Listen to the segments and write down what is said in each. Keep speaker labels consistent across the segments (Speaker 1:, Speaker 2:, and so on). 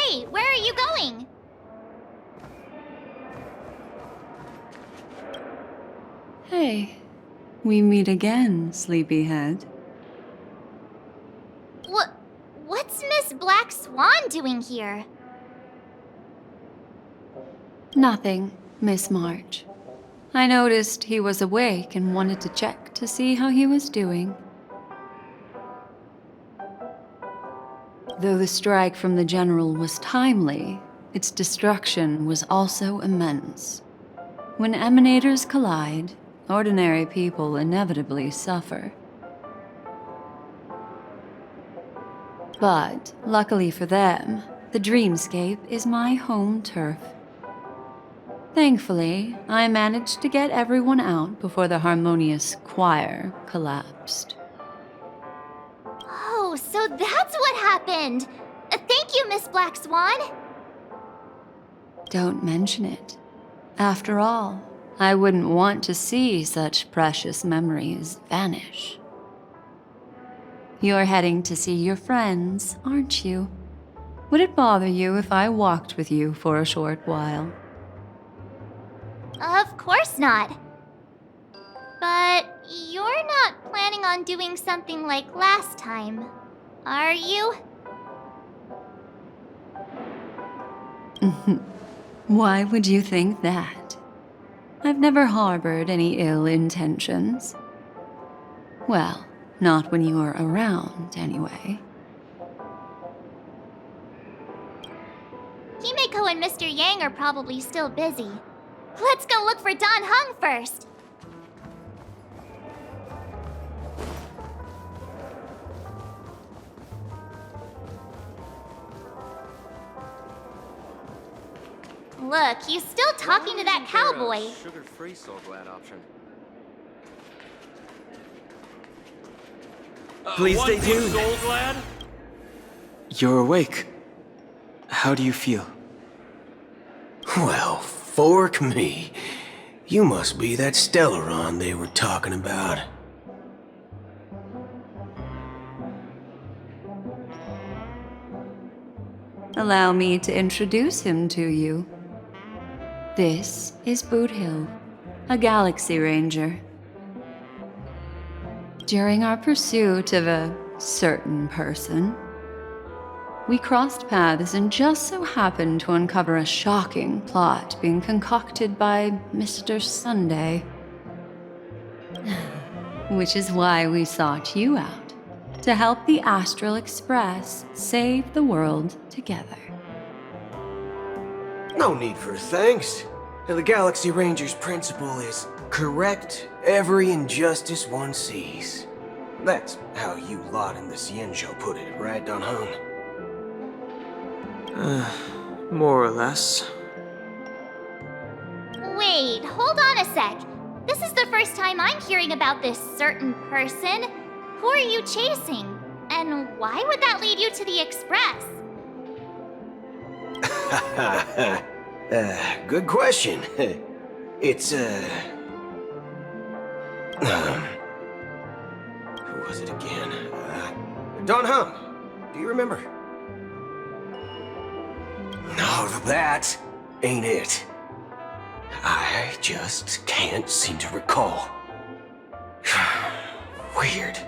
Speaker 1: Hey, where are you going?
Speaker 2: Hey, we meet again, sleepyhead.
Speaker 1: What's Miss Black Swan doing here?
Speaker 2: Nothing, Miss March. I noticed he was awake and wanted to check to see how he was doing. Though the strike from the General was timely, its destruction was also immense. When emanators collide, ordinary people inevitably suffer. But, luckily for them, the dreamscape is my home turf. Thankfully, I managed to get everyone out before the Harmonious Choir collapsed.
Speaker 1: Oh, so that's what happened! Thank you, Miss Black Swan!
Speaker 2: Don't mention it. After all, I wouldn't want to see such precious memories vanish. You're heading to see your friends, aren't you? Would it bother you if I walked with you for a short while?
Speaker 1: Of course not. But you're not planning on doing something like last time, are you?
Speaker 2: Why would you think that? I've never harbored any ill intentions. Well, not when you were around, anyway.
Speaker 1: Himeko and Mr. Yang are probably still busy. Let's go look for Don Hung first! Look, he's still talking to that cowboy.
Speaker 3: Sugar-free Soul Glad option.
Speaker 4: Please stay tuned.
Speaker 3: Soul Glad?
Speaker 4: You're awake. How do you feel?
Speaker 5: Well, fork me. You must be that Stellaron they were talking about.
Speaker 2: Allow me to introduce him to you. This is Boot Hill, a Galaxy Ranger. During our pursuit of a certain person, we crossed paths and just so happened to uncover a shocking plot being concocted by Mr. Sunday. Which is why we sought you out, to help the Astral Express save the world together.
Speaker 5: No need for thanks. The Galaxy Ranger's principle is correct every injustice one sees. That's how you lot in the Xianzhou put it, right, Don Hung?
Speaker 4: More or less.
Speaker 1: Wait, hold on a sec. This is the first time I'm hearing about this certain person. Who are you chasing? And why would that lead you to the Express?
Speaker 5: Good question. It's, who was it again? Don Hung. Do you remember? No, that ain't it. I just can't seem to recall. Weird.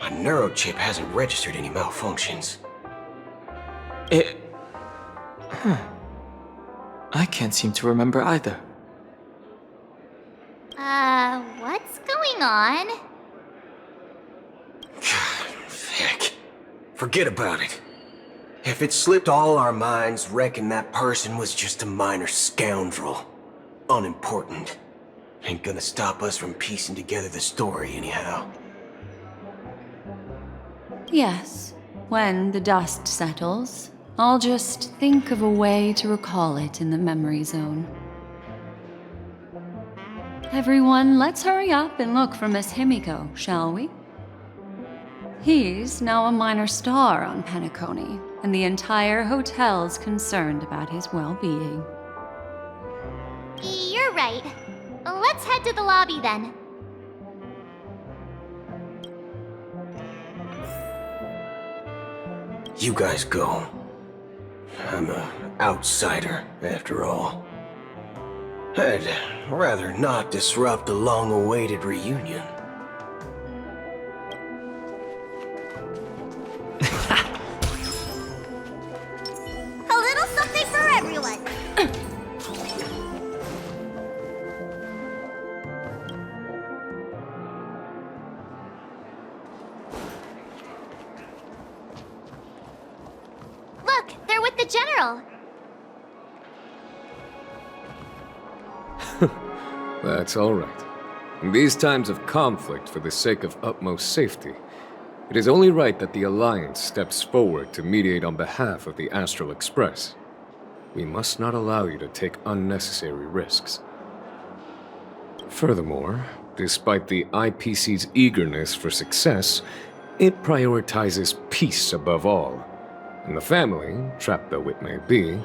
Speaker 5: My neurochip hasn't registered any malfunctions.
Speaker 4: I can't seem to remember either.
Speaker 1: What's going on?
Speaker 5: Heck. Forget about it. If it slipped all our minds, reckon that person was just a minor scoundrel. Unimportant. Ain't gonna stop us from piecing together the story anyhow.
Speaker 2: Yes, when the dust settles, I'll just think of a way to recall it in the memory zone. Everyone, let's hurry up and look for Miss Himiko, shall we? He's now a minor star on Penacony, and the entire hotel's concerned about his well-being.
Speaker 1: You're right. Let's head to the lobby then.
Speaker 5: You guys go. I'm an outsider, after all. I'd rather not disrupt the long-awaited reunion.
Speaker 1: A little something for everyone. Look, they're with the general.
Speaker 6: That's all right. In these times of conflict for the sake of utmost safety, it is only right that the Alliance steps forward to mediate on behalf of the Astral Express. We must not allow you to take unnecessary risks. Furthermore, despite the IPC's eagerness for success, it prioritizes peace above all, and the family, trapped though it may be,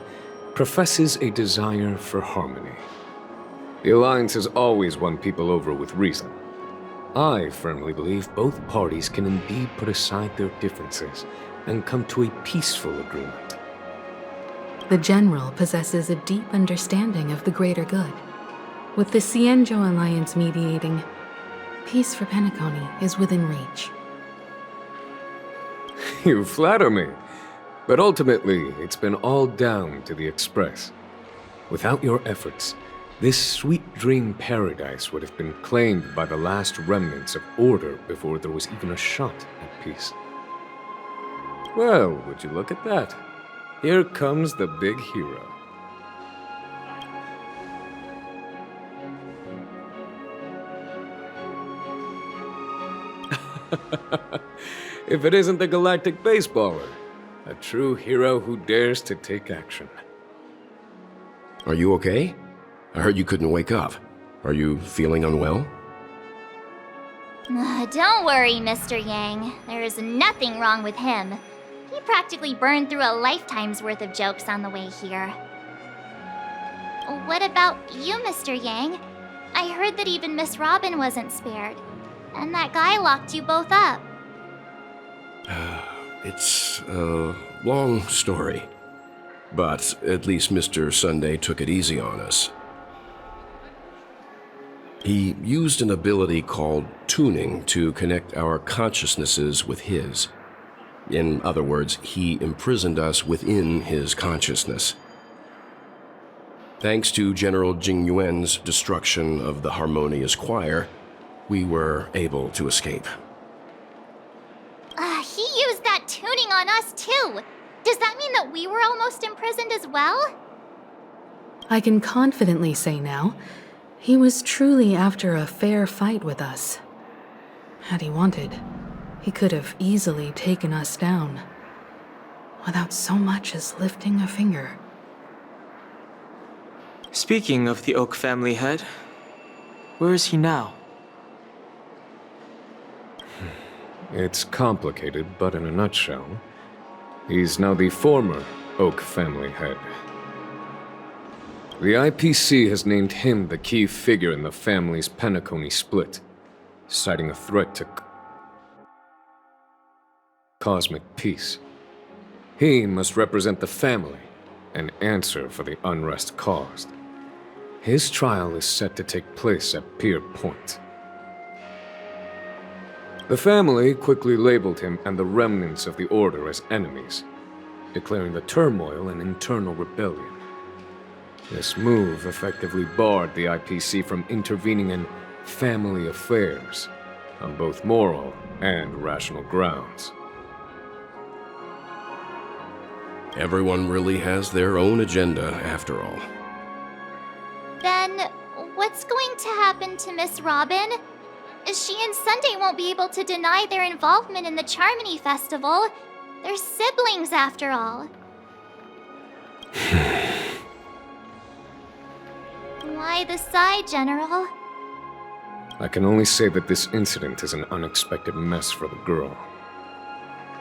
Speaker 6: professes a desire for harmony. The Alliance has always won people over with reason. I firmly believe both parties can indeed put aside their differences and come to a peaceful agreement.
Speaker 7: The General possesses a deep understanding of the greater good. With the Cienjo Alliance mediating, peace for Penacony is within reach.
Speaker 6: You flatter me. But ultimately, it's been all down to the Express. Without your efforts, this sweet dream paradise would have been claimed by the last remnants of order before there was even a shot at peace. Well, would you look at that? Here comes the big hero. If it isn't the galactic baseballer, a true hero who dares to take action.
Speaker 8: Are you okay? I heard you couldn't wake up. Are you feeling unwell?
Speaker 1: Don't worry, Mr. Yang. There is nothing wrong with him. He practically burned through a lifetime's worth of jokes on the way here. What about you, Mr. Yang? I heard that even Miss Robin wasn't spared. And that guy locked you both up.
Speaker 8: It's a long story. But at least Mr. Sunday took it easy on us. He used an ability called tuning to connect our consciousnesses with his. In other words, he imprisoned us within his consciousness. Thanks to General Jing Yuan's destruction of the Harmonious Choir, we were able to escape.
Speaker 1: He used that tuning on us too. Does that mean that we were almost imprisoned as well?
Speaker 7: I can confidently say now, he was truly after a fair fight with us. Had he wanted, he could have easily taken us down, without so much as lifting a finger.
Speaker 4: Speaking of the Oak family head, where is he now?
Speaker 6: It's complicated, but in a nutshell, he's now the former Oak family head. The IPC has named him the key figure in the family's Penacony split, citing a threat to cosmic peace. He must represent the family and answer for the unrest caused. His trial is set to take place at Pier Point. The family quickly labeled him and the remnants of the Order as enemies, declaring the turmoil an internal rebellion. This move effectively barred the IPC from intervening in family affairs on both moral and rational grounds.
Speaker 8: Everyone really has their own agenda, after all.
Speaker 1: Then, what's going to happen to Miss Robin? She and Sunday won't be able to deny their involvement in the Charmony Festival. They're siblings, after all. Why the sigh, General?
Speaker 6: I can only say that this incident is an unexpected mess for the girl.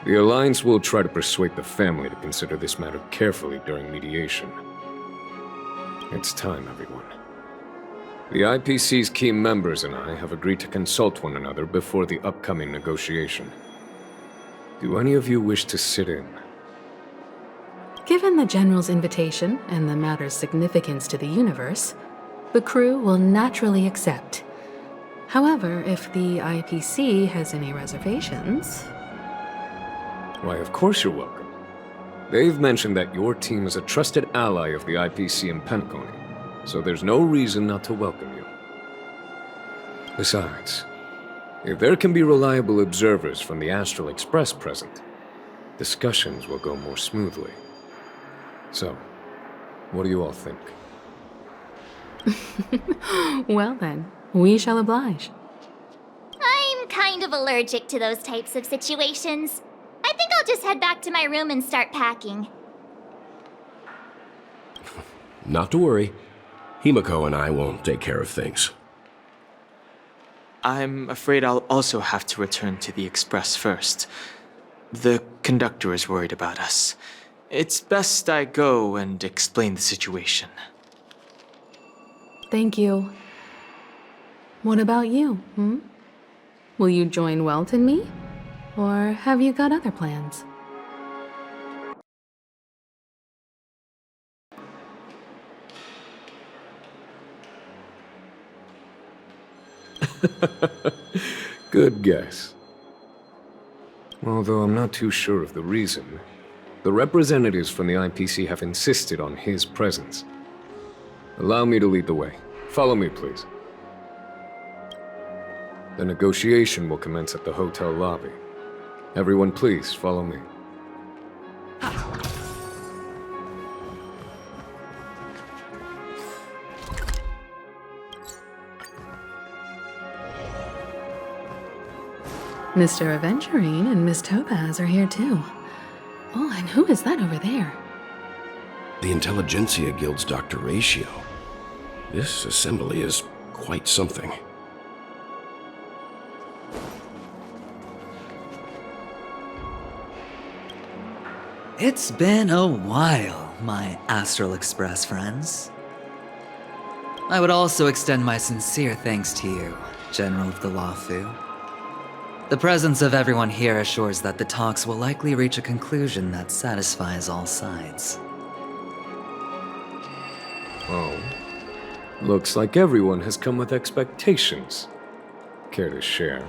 Speaker 6: The Alliance will try to persuade the family to consider this matter carefully during mediation. It's time, everyone. The IPC's key members and I have agreed to consult one another before the upcoming negotiation. Do any of you wish to sit in?
Speaker 7: Given the General's invitation and the matter's significance to the universe, the crew will naturally accept. However, if the IPC has any reservations...
Speaker 6: Why, of course you're welcome. They've mentioned that your team is a trusted ally of the IPC in Penacony, so there's no reason not to welcome you. Besides, if there can be reliable observers from the Astral Express present, discussions will go more smoothly. So, what do you all think?
Speaker 7: Well then, we shall oblige.
Speaker 1: I'm kind of allergic to those types of situations. I think I'll just head back to my room and start packing.
Speaker 8: Not to worry. Himiko and I will take care of things.
Speaker 4: I'm afraid I'll also have to return to the Express first. The conductor is worried about us. It's best I go and explain the situation.
Speaker 7: Thank you. What about you, Will you join Welt and me? Or have you got other plans?
Speaker 6: Good guess. Although I'm not too sure of the reason, the representatives from the IPC have insisted on his presence. Allow me to lead the way. Follow me, please. The negotiation will commence at the hotel lobby. Everyone, please follow me.
Speaker 7: Mr. Aventurine and Miss Topaz are here too. Oh, and who is that over there?
Speaker 8: The Intelligentsia Guild's Dr. Ratio. This assembly is quite something.
Speaker 9: It's been a while, my Astral Express friends. I would also extend my sincere thanks to you, General of the Luofu. The presence of everyone here assures that the talks will likely reach a conclusion that satisfies all sides.
Speaker 6: Oh. Looks like everyone has come with expectations. Care to share?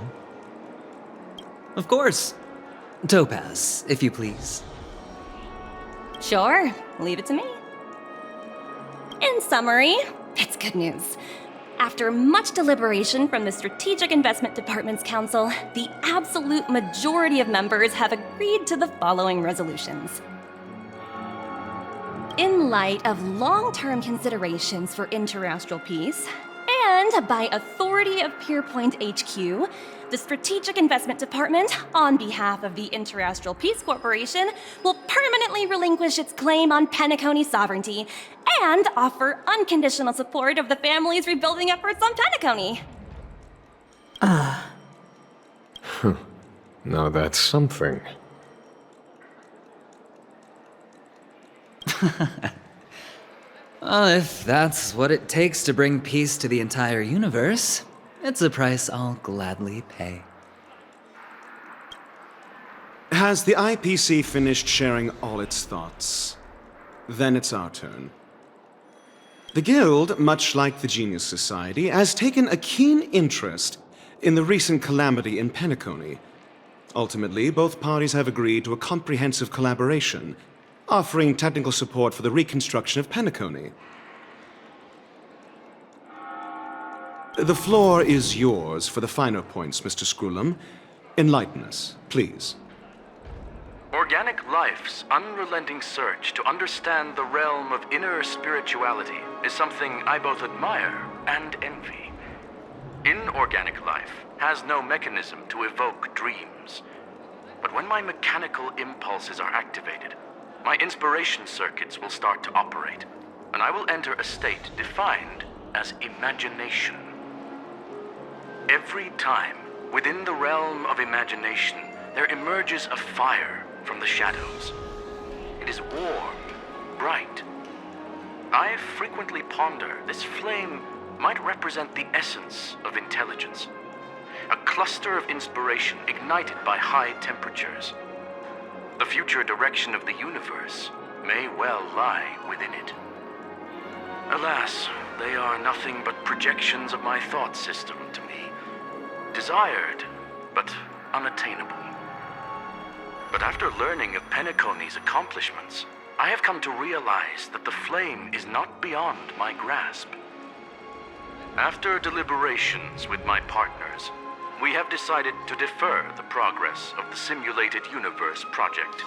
Speaker 9: Of course. Topaz, if you please.
Speaker 10: Sure, leave it to me. In summary, it's good news. After much deliberation from the Strategic Investment Department's Council, the absolute majority of members have agreed to the following resolutions. In light of long-term considerations for interastral peace, and by authority of Pierpoint HQ, the Strategic Investment Department, on behalf of the Interastral Peace Corporation, will permanently relinquish its claim on Penacony sovereignty and offer unconditional support of the family's rebuilding efforts on Penacony.
Speaker 6: Now that's something.
Speaker 9: Well, if that's what it takes to bring peace to the entire universe, it's a price I'll gladly pay.
Speaker 11: Has the IPC finished sharing all its thoughts? Then it's our turn. The Guild, much like the Genius Society, has taken a keen interest in the recent calamity in Penacony. Ultimately, both parties have agreed to a comprehensive collaboration, offering technical support for the reconstruction of Penacony. The floor is yours for the finer points, Mr. Screwlum. Enlighten us, please.
Speaker 3: Organic life's unrelenting search to understand the realm of inner spirituality is something I both admire and envy. Inorganic life has no mechanism to evoke dreams. But when my mechanical impulses are activated, my inspiration circuits will start to operate, and I will enter a state defined as imagination. Every time, within the realm of imagination, there emerges a fire from the shadows. It is warm, bright. I frequently ponder this flame might represent the essence of intelligence, a cluster of inspiration ignited by high temperatures. The future direction of the universe may well lie within it. Alas, they are nothing but projections of my thought system to me. Desired, but unattainable. But after learning of Penacony's accomplishments, I have come to realize that the flame is not beyond my grasp. After deliberations with my partners, we have decided to defer the progress of the Simulated Universe project,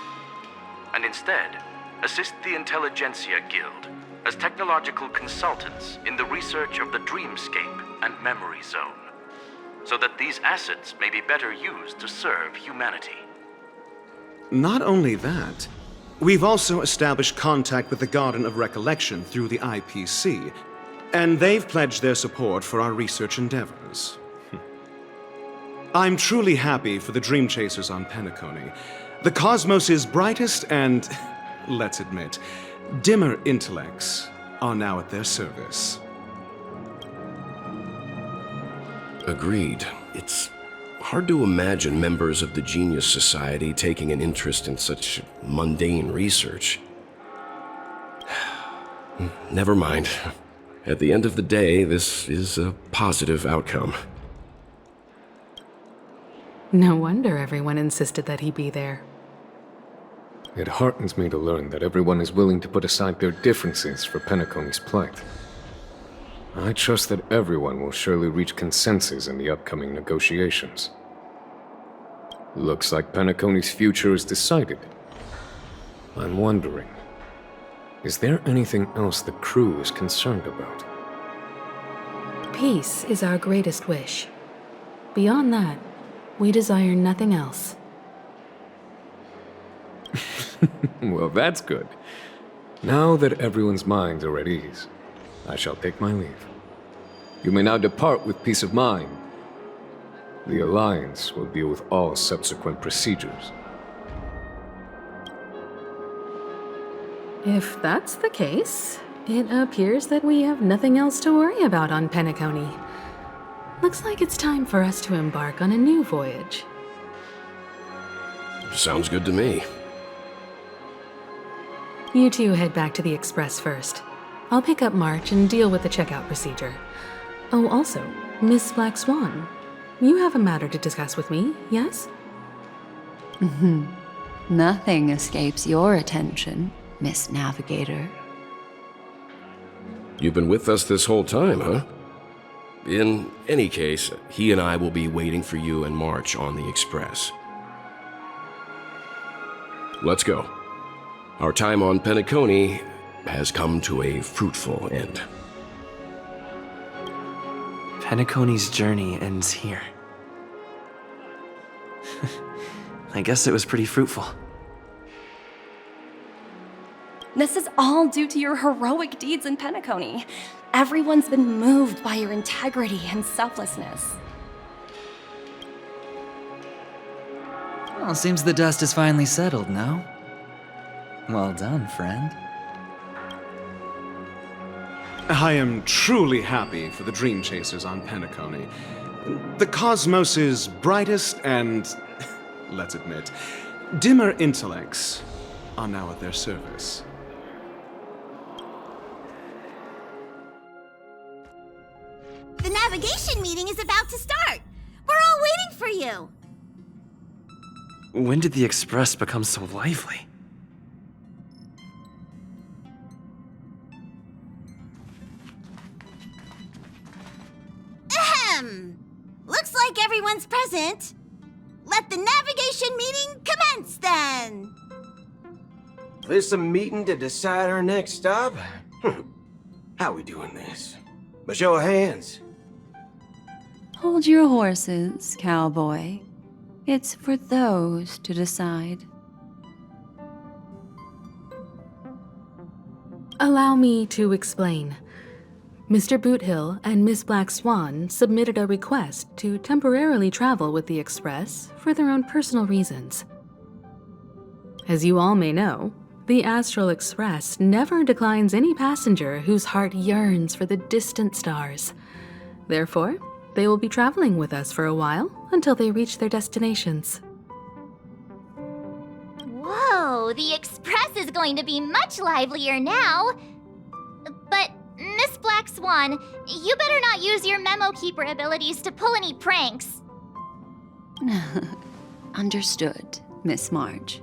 Speaker 3: and instead assist the Intelligentsia Guild as technological consultants in the research of the Dreamscape and Memory Zone, so that these assets may be better used to serve humanity.
Speaker 11: Not only that, we've also established contact with the Garden of Recollection through the IPC, and they've pledged their support for our research endeavors. I'm truly happy for the Dream Chasers on Penacony. The cosmos' brightest and, let's admit, dimmer intellects are now at their service.
Speaker 8: Agreed. It's hard to imagine members of the Genius Society taking an interest in such mundane research. Never mind. At the end of the day, this is a positive outcome.
Speaker 7: No wonder everyone insisted that he be there.
Speaker 6: It heartens me to learn that everyone is willing to put aside their differences for Penacony's plight. I trust that everyone will surely reach consensus in the upcoming negotiations. Looks like Penacony's future is decided. I'm wondering, is there anything else the crew is concerned about?
Speaker 7: Peace is our greatest wish. Beyond that, we desire nothing else.
Speaker 6: Well, that's good. Now that everyone's minds are at ease, I shall take my leave. You may now depart with peace of mind. The Alliance will deal with all subsequent procedures.
Speaker 7: If that's the case, it appears that we have nothing else to worry about on Penacony. Looks like it's time for us to embark on a new voyage.
Speaker 8: Sounds good to me.
Speaker 7: You two head back to the Express first. I'll pick up March and deal with the checkout procedure. Oh, also, Miss Black Swan, you have a matter to discuss with me, yes?
Speaker 2: Nothing escapes your attention, Miss Navigator.
Speaker 8: You've been with us this whole time, huh? In any case, he and I will be waiting for you and March on the Express. Let's go. Our time on Penacony has come to a fruitful end.
Speaker 4: Penacony's journey ends here. I guess it was pretty fruitful.
Speaker 10: This is all due to your heroic deeds in Penacony. Everyone's been moved by your integrity and selflessness.
Speaker 9: Well, seems the dust is finally settled, no? Well done, friend.
Speaker 11: I am truly happy for the Dream Chasers on Penacony. The cosmos' brightest and, let's admit, dimmer intellects are now at their service.
Speaker 12: The navigation meeting is about to start. We're all waiting for you.
Speaker 4: When did the Express become so lively?
Speaker 12: Ahem. Looks like everyone's present. Let the navigation meeting commence then.
Speaker 5: This a meeting to decide our next stop? How we doing this? By show of hands.
Speaker 2: Hold your horses, cowboy. It's for those to decide.
Speaker 7: Allow me to explain. Mr. Boothill and Miss Black Swan submitted a request to temporarily travel with the Express for their own personal reasons. As you all may know, the Astral Express never declines any passenger whose heart yearns for the distant stars. Therefore, they will be traveling with us for a while until they reach their destinations.
Speaker 1: Whoa, Oh, the Express is going to be much livelier now. But, Miss Black Swan, you better not use your memo keeper abilities to pull any pranks.
Speaker 2: Understood, Miss March.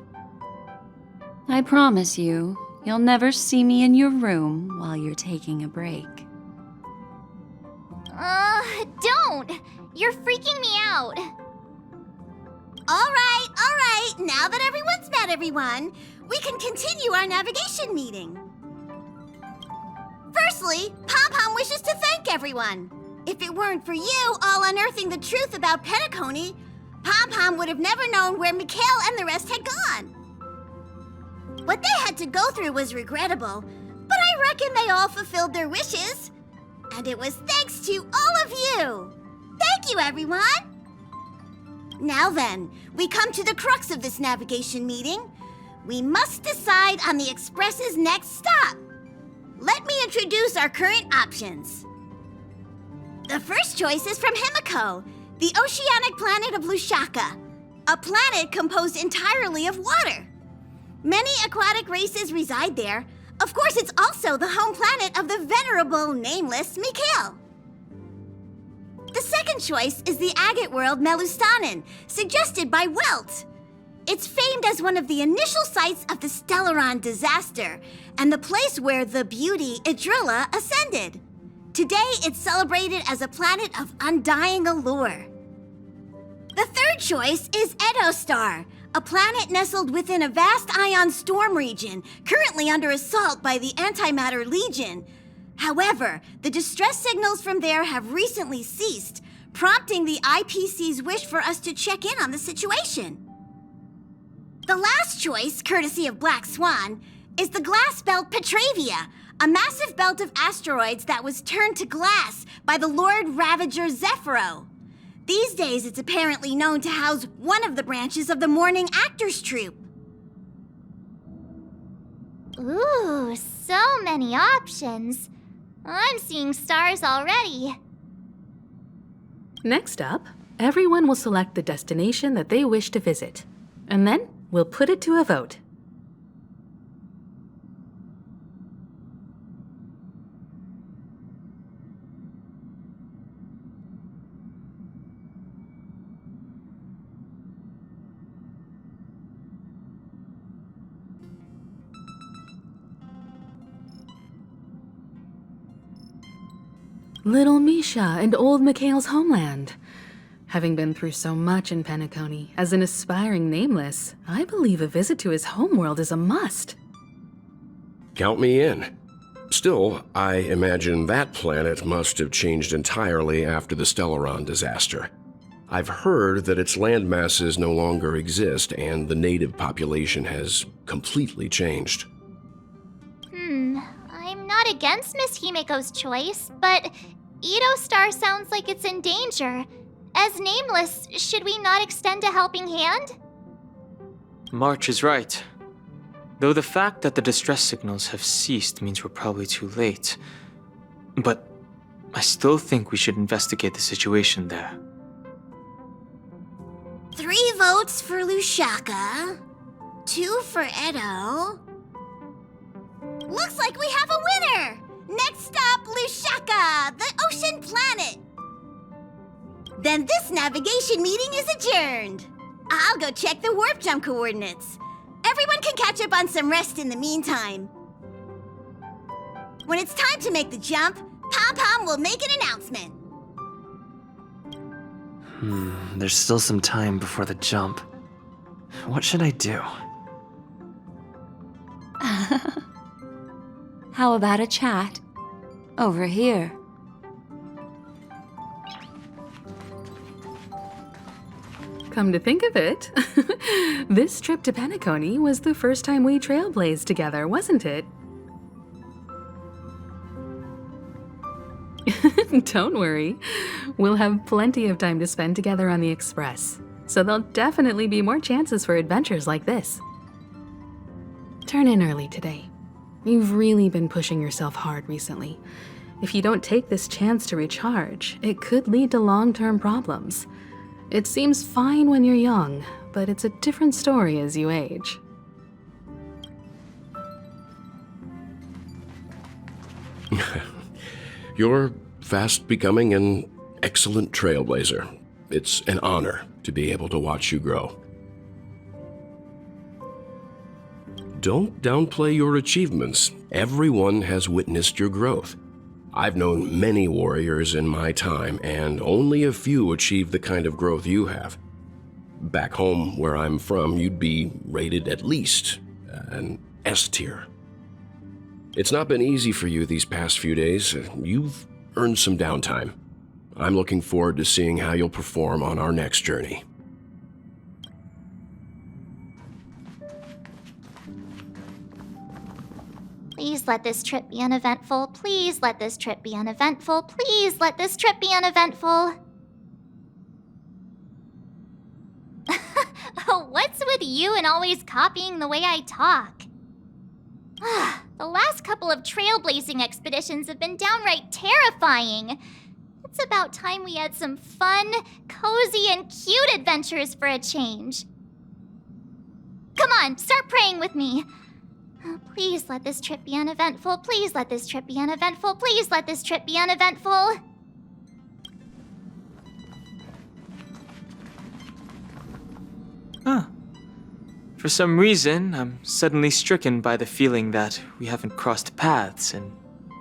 Speaker 2: I promise you, you'll never see me in your room while you're taking a break.
Speaker 1: Don't! You're freaking me out.
Speaker 12: All right. Now that everyone's met everyone, we can continue our navigation meeting. Firstly, Pom-Pom wishes to thank everyone. If it weren't for you all unearthing the truth about Penacony, Pom-Pom would have never known where Mikhail and the rest had gone. What they had to go through was regrettable, but I reckon they all fulfilled their wishes. And it was thanks to all of you. Thank you, everyone. Now then, we come to the crux of this navigation meeting. We must decide on the Express's next stop. Let me introduce our current options. The first choice is from Himiko, the oceanic planet of Lushaka, a planet composed entirely of water. Many aquatic races reside there. Of course, it's also the home planet of the venerable, nameless Mikhail. The second choice is the agate world Melustanen, suggested by Welt. It's famed as one of the initial sites of the Stellaron disaster, and the place where the beauty Idrilla ascended. Today, it's celebrated as a planet of undying allure. The third choice is Edo Star, a planet nestled within a vast ion storm region, currently under assault by the Antimatter Legion. However, the distress signals from there have recently ceased, prompting the IPC's wish for us to check in on the situation. The last choice, courtesy of Black Swan, is the glass belt Petravia, a massive belt of asteroids that was turned to glass by the Lord Ravager Zephyro. These days, it's apparently known to house one of the branches of the Morning Actors Troupe.
Speaker 1: Ooh, so many options. I'm seeing stars already.
Speaker 7: Next up, everyone will select the destination that they wish to visit, and then we'll put it to a vote. Little Misha and old Mikhail's homeland. Having been through so much in Penacony, as an aspiring nameless, I believe a visit to his homeworld is a must.
Speaker 8: Count me in. Still, I imagine that planet must have changed entirely after the Stellaron disaster. I've heard that its land masses no longer exist and the native population has completely changed.
Speaker 1: I'm not against Miss Himiko's choice, but Edo Star sounds like it's in danger. As nameless, should we not extend a helping hand?
Speaker 4: March is right. Though the fact that the distress signals have ceased means we're probably too late. But I still think we should investigate the situation there.
Speaker 12: 3 votes for Lushaka, 2 for Edo. Looks like we have a winner! Next stop, Lushaka, the ocean planet. Then this navigation meeting is adjourned. I'll go check the warp jump coordinates. Everyone can catch up on some rest in the meantime. When it's time to make the jump, Pom-Pom will make an announcement.
Speaker 13: There's still some time before the jump. What should I do?
Speaker 2: How about a chat? Over here.
Speaker 7: Come to think of it, this trip to Penacony was the first time we trailblazed together, wasn't it? Don't worry. We'll have plenty of time to spend together on the Express, so there'll definitely be more chances for adventures like this. Turn in early today. You've really been pushing yourself hard recently. If you don't take this chance to recharge, it could lead to long-term problems. It seems fine when you're young, but it's a different story as you age.
Speaker 8: You're fast becoming an excellent trailblazer. It's an honor to be able to watch you grow. Don't downplay your achievements. Everyone has witnessed your growth. I've known many warriors in my time, and only a few achieve the kind of growth you have. Back home, where I'm from, you'd be rated at least an S tier. It's not been easy for you these past few days. You've earned some downtime. I'm looking forward to seeing how you'll perform on our next journey.
Speaker 1: Please let this trip be uneventful. Please let this trip be uneventful. Please let this trip be uneventful. What's with you and always copying the way I talk? The last couple of trailblazing expeditions have been downright terrifying. It's about time we had some fun, cozy, and cute adventures for a change. Come on, start praying with me. Please let this trip be uneventful. Please let this trip be uneventful. Please let this trip be uneventful.
Speaker 4: Huh. For some reason, I'm suddenly stricken by the feeling that we haven't crossed paths in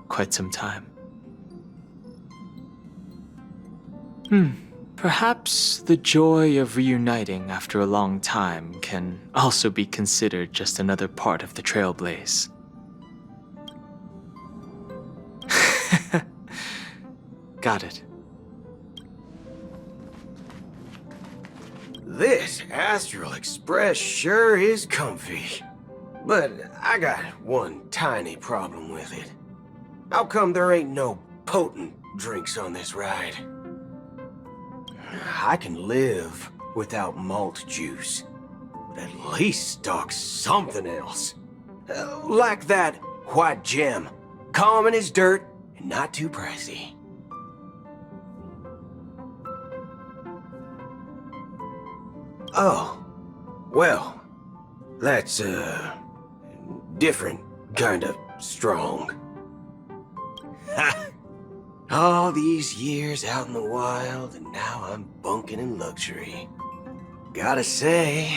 Speaker 4: quite some time. Perhaps the joy of reuniting after a long time can also be considered just another part of the Trailblaze. Got it.
Speaker 5: This Astral Express sure is comfy. But I got one tiny problem with it. How come there ain't no potent drinks on this ride? I can live without malt juice, but at least stock something else. Like that white gem, common as dirt and not too pricey. Oh, well, that's different kind of strong. Ha! All these years out in the wild, and now I'm bunking in luxury. Gotta say,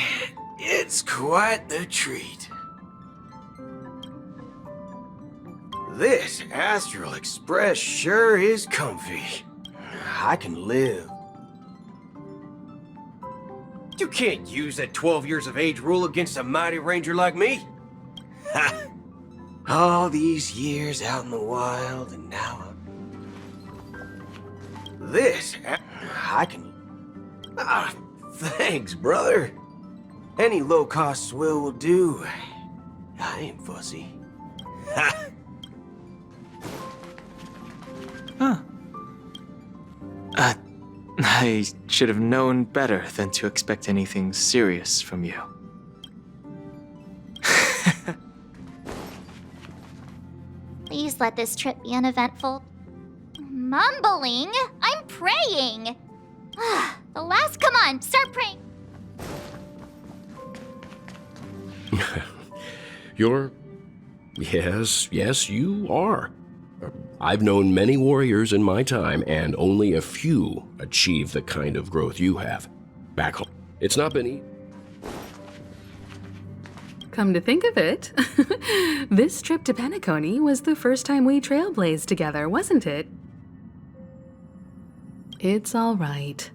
Speaker 5: it's quite the treat. This Astral Express sure is comfy. I can live. You can't use that 12 years of age rule against a mighty ranger like me. Ha! All these years out in the wild, and now I can... Ah, thanks, brother. Any low-cost swill will do. I ain't fussy. Ha!
Speaker 4: Huh. I should have known better than to expect anything serious from you.
Speaker 1: Please let this trip be uneventful. Mumbling? I'm praying! Come on, start praying!
Speaker 8: Yes, you are. I've known many warriors in my time, and only a few achieve the kind of growth you have. Back home, it's not been easy.
Speaker 7: Come to think of it, this trip to Penacony was the first time we trailblazed together, wasn't it? It's all right.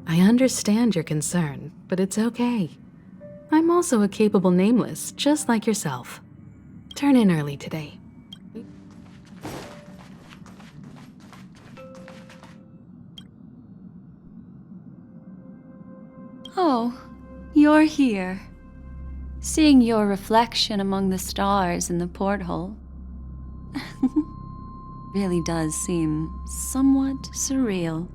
Speaker 7: I understand your concern, but it's okay. I'm also a capable nameless, just like yourself. Turn in early today.
Speaker 2: Oh, you're here. Seeing your reflection among the stars in the porthole really does seem somewhat surreal.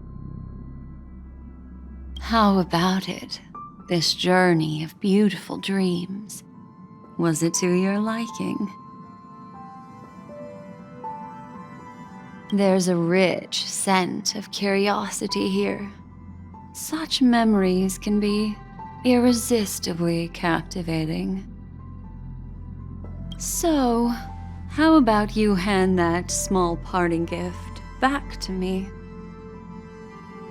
Speaker 2: How about it? This journey of beautiful dreams. Was it to your liking? There's a rich scent of curiosity here. Such memories can be irresistibly captivating. So, How about you hand that small parting gift back to me?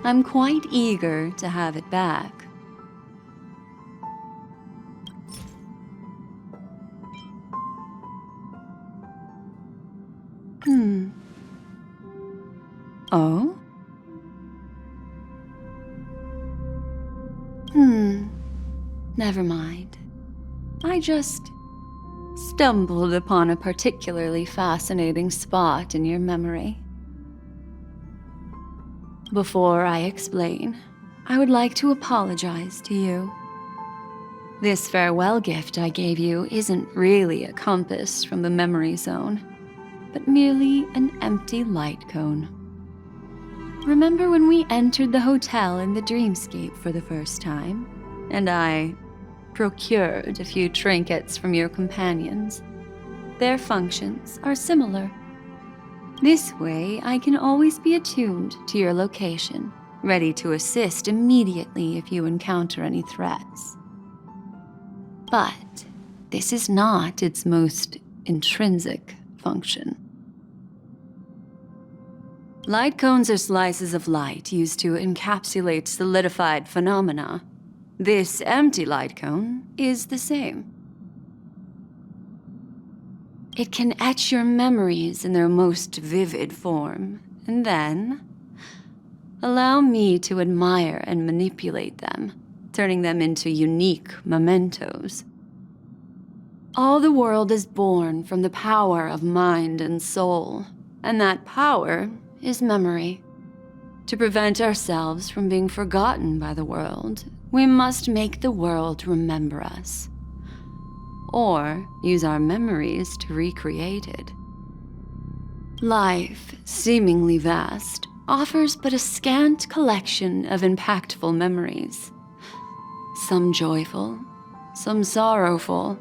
Speaker 2: I'm quite eager to have it back. Oh? Never mind. I just stumbled upon a particularly fascinating spot in your memory. Before I explain, I would like to apologize to you. This farewell gift I gave you isn't really a compass from the memory zone, but merely an empty light cone. Remember when we entered the hotel in the dreamscape for the first time, and I procured a few trinkets from your companions? Their functions are similar. This way, I can always be attuned to your location, ready to assist immediately if you encounter any threats. But this is not its most intrinsic function. Light cones are slices of light used to encapsulate solidified phenomena. This empty light cone is the same. It can etch your memories in their most vivid form, and then allow me to admire and manipulate them, turning them into unique mementos. All the world is born from the power of mind and soul, and that power is memory. To prevent ourselves from being forgotten by the world, we must make the world remember us, or use our memories to recreate it. Life, seemingly vast, offers but a scant collection of impactful memories. Some joyful, some sorrowful,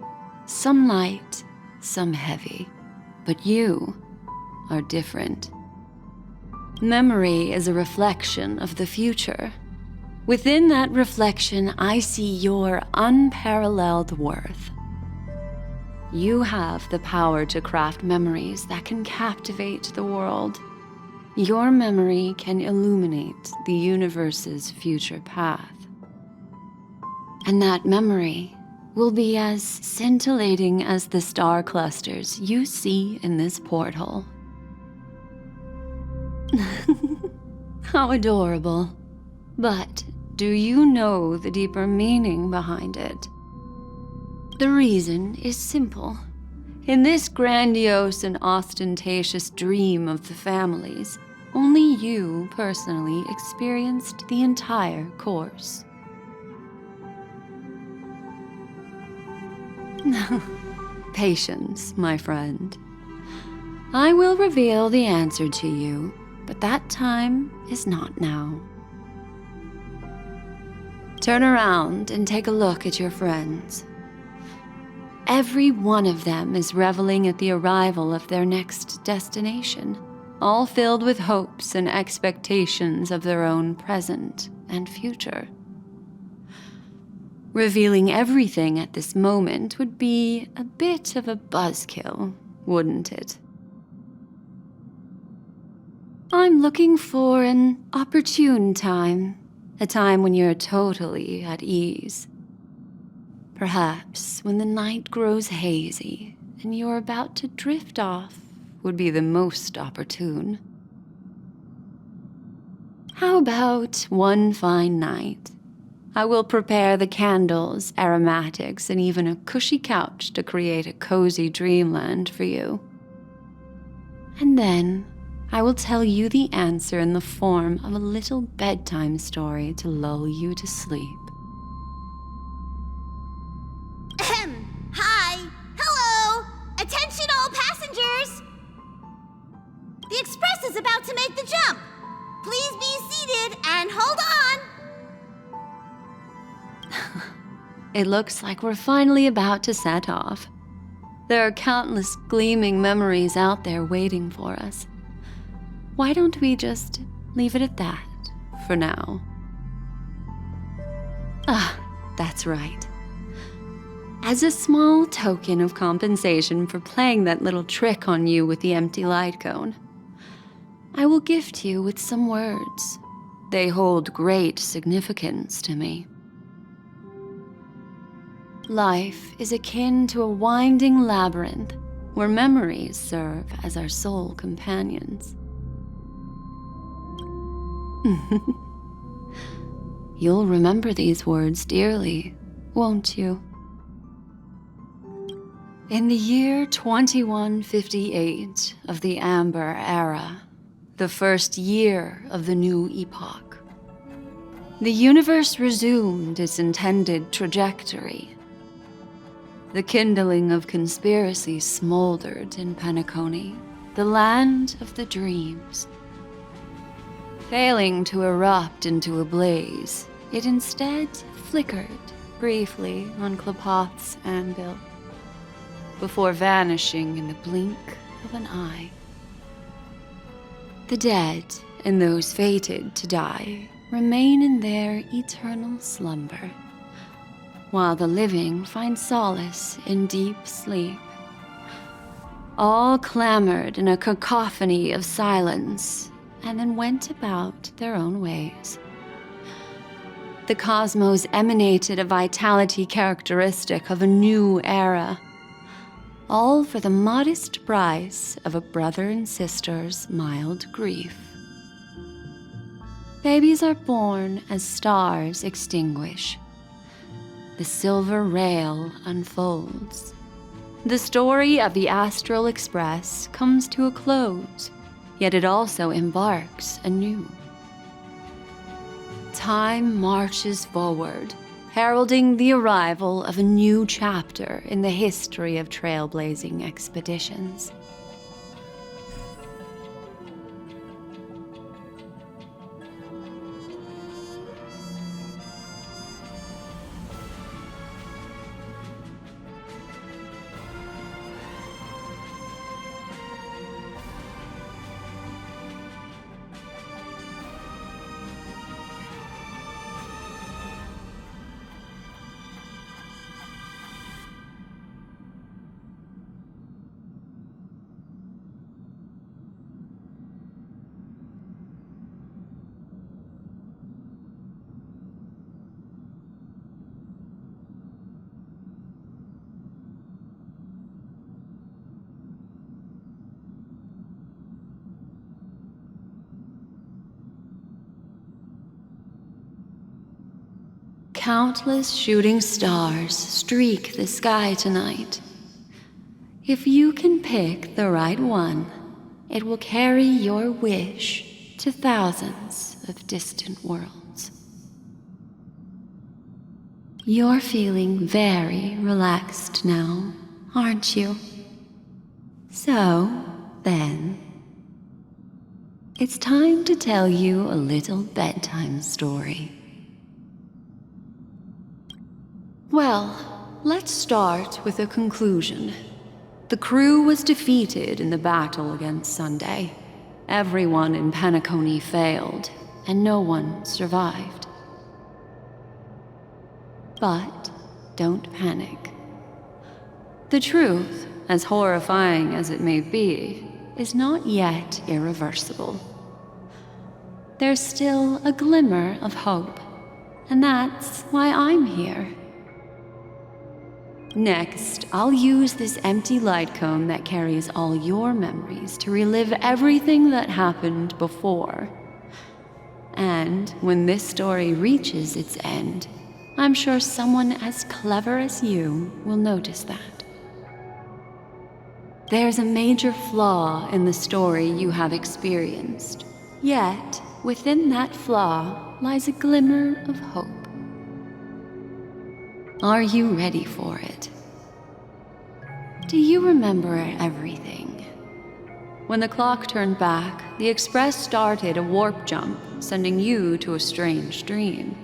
Speaker 2: some light, some heavy. But you are different. Memory is a reflection of the future. Within that reflection, I see your unparalleled worth. You have the power to craft memories that can captivate the world. Your memory can illuminate the universe's future path. And that memory will be as scintillating as the star clusters you see in this porthole. How adorable. But do you know the deeper meaning behind it? The reason is simple. In this grandiose and ostentatious dream of the families, only you personally experienced the entire course. Patience, my friend. I will reveal the answer to you, but that time is not now. Turn around and take a look at your friends. Every one of them is reveling at the arrival of their next destination, all filled with hopes and expectations of their own present and future. Revealing everything at this moment would be a bit of a buzzkill, wouldn't it? I'm looking for an opportune time, a time when you're totally at ease. Perhaps when the night grows hazy and you're about to drift off would be the most opportune. How about one fine night? I will prepare the candles, aromatics, and even a cushy couch to create a cozy dreamland for you. And then I will tell you the answer in the form of a little bedtime story to lull you to sleep.
Speaker 12: Hi! Hello! Attention all passengers! The express is about to make the jump. Please be seated and hold on.
Speaker 2: It looks like we're finally about to set off. There are countless gleaming memories out there waiting for us. Why don't we just leave it at that for now? Ah, that's right. As a small token of compensation for playing that little trick on you with the empty light cone, I will gift you with some words. They hold great significance to me. Life is akin to a winding labyrinth where memories serve as our sole companions. You'll remember these words dearly, won't you? In the year 2158 of the Amber Era, the first year of the new epoch, the universe resumed its intended trajectory. The kindling of conspiracy smoldered in Penacony, the land of the dreams. Failing to erupt into a blaze, it instead flickered briefly on Klapoth's anvil, before vanishing in the blink of an eye. The dead and those fated to die remain in their eternal slumber, while the living find solace in deep sleep. All clamored in a cacophony of silence, and then went about their own ways. The cosmos emanated a vitality characteristic of a new era, all for the modest price of a brother and sister's mild grief. Babies are born as stars extinguish. The silver rail unfolds. The story of the Astral Express comes to a close, yet it also embarks anew. Time marches forward, heralding the arrival of a new chapter in the history of trailblazing expeditions. Countless shooting stars streak the sky tonight. If you can pick the right one, it will carry your wish to thousands of distant worlds. You're feeling very relaxed now, aren't you? So, then, it's time to tell you a little bedtime story. Well, let's start with a conclusion. The crew was defeated in the battle against Sunday. Everyone in Penacony failed, and no one survived. But don't panic. The truth, as horrifying as it may be, is not yet irreversible. There's still a glimmer of hope, and that's why I'm here. Next, I'll use this empty light cone that carries all your memories to relive everything that happened before. And when this story reaches its end, I'm sure someone as clever as you will notice that. There's a major flaw in the story you have experienced, yet within that flaw lies a glimmer of hope. Are you ready for it? Do you remember everything? When the clock turned back, the Express started a warp jump, sending you to a strange dream.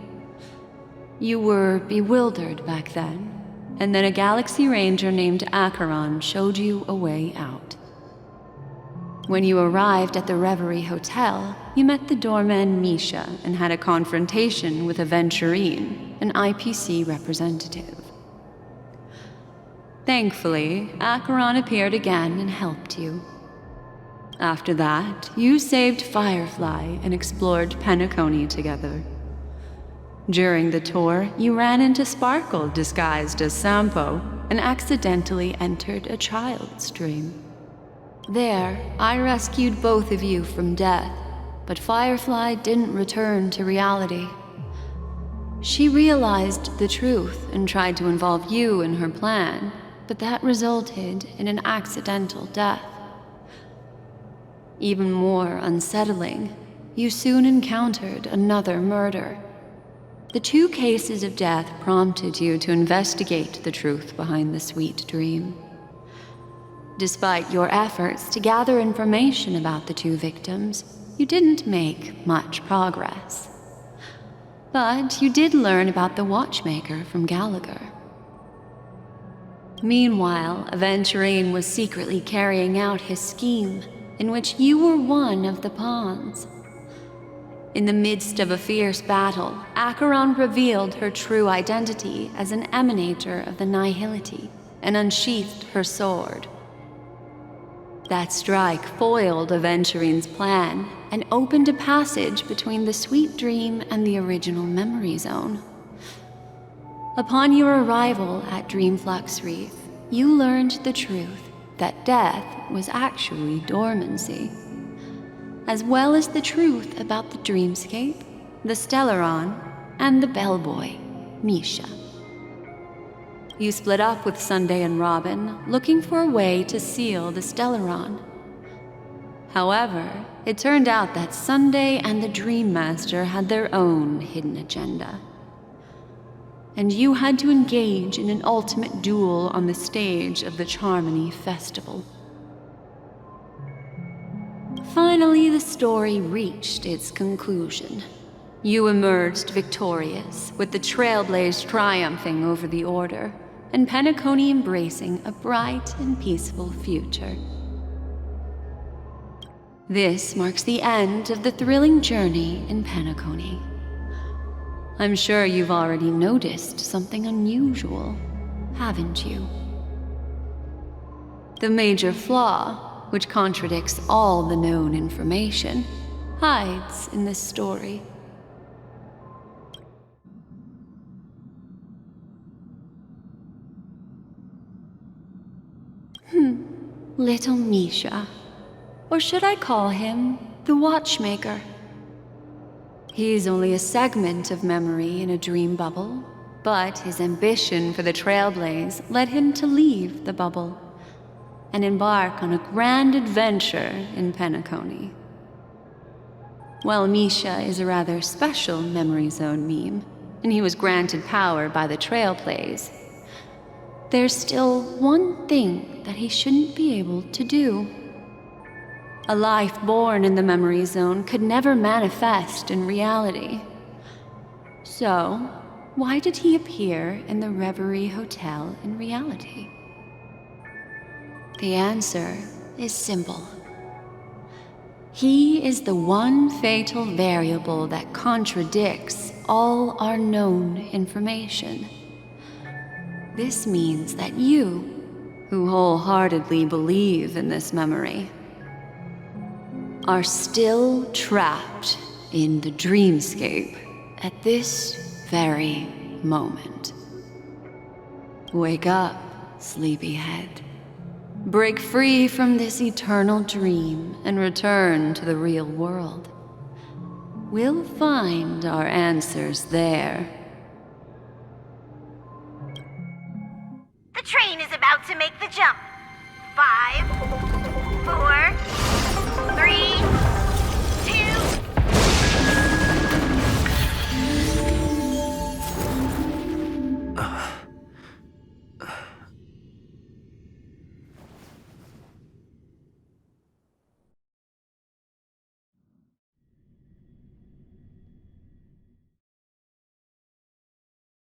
Speaker 2: You were bewildered back then, and then a Galaxy Ranger named Acheron showed you a way out. When you arrived at the Reverie Hotel, you met the doorman Misha and had a confrontation with Aventurine, an IPC representative. Thankfully, Acheron appeared again and helped you. After that, you saved Firefly and explored Penacony together. During the tour, you ran into Sparkle disguised as Sampo and accidentally entered a child's dream. There, I rescued both of you from death, but Firefly didn't return to reality. She realized the truth and tried to involve you in her plan, but that resulted in an accidental death. Even more unsettling, you soon encountered another murder. The 2 cases of death prompted you to investigate the truth behind the sweet dream. Despite your efforts to gather information about the 2 victims, you didn't make much progress. But you did learn about the watchmaker from Gallagher. Meanwhile, Aventurine was secretly carrying out his scheme, in which you were one of the pawns. In the midst of a fierce battle, Acheron revealed her true identity as an emanator of the Nihility and unsheathed her sword. That strike foiled Aventurine's plan and opened a passage between the sweet dream and the original memory zone. Upon your arrival at Dreamflux Reef, you learned the truth that death was actually dormancy, as well as the truth about the dreamscape, the Stellaron, and the bellboy, Misha. You split up with Sunday and Robin, looking for a way to seal the Stellaron. However, it turned out that Sunday and the Dream Master had their own hidden agenda. And you had to engage in an ultimate duel on the stage of the Charmony Festival. Finally, the story reached its conclusion. You emerged victorious, with the Trailblaze triumphing over the Order, and Penacony embracing a bright and peaceful future. This marks the end of the thrilling journey in Penacony. I'm sure you've already noticed something unusual, haven't you? The major flaw, which contradicts all the known information, hides in this story. Little Misha. Or should I call him the Watchmaker? He's only a segment of memory in a dream bubble, but his ambition for the Trailblaze led him to leave the bubble and embark on a grand adventure in Penacony. While Misha is a rather special memory zone meme, and he was granted power by the Trailblaze, there's still one thing that he shouldn't be able to do. A life born in the memory zone could never manifest in reality. So, why did he appear in the Reverie Hotel in reality? The answer is simple. He is the one fatal variable that contradicts all our known information. This means that you, who wholeheartedly believe in this memory, are still trapped in the dreamscape at this very moment. Wake up, sleepyhead. Break free from this eternal dream and return to the real world. We'll find our answers there.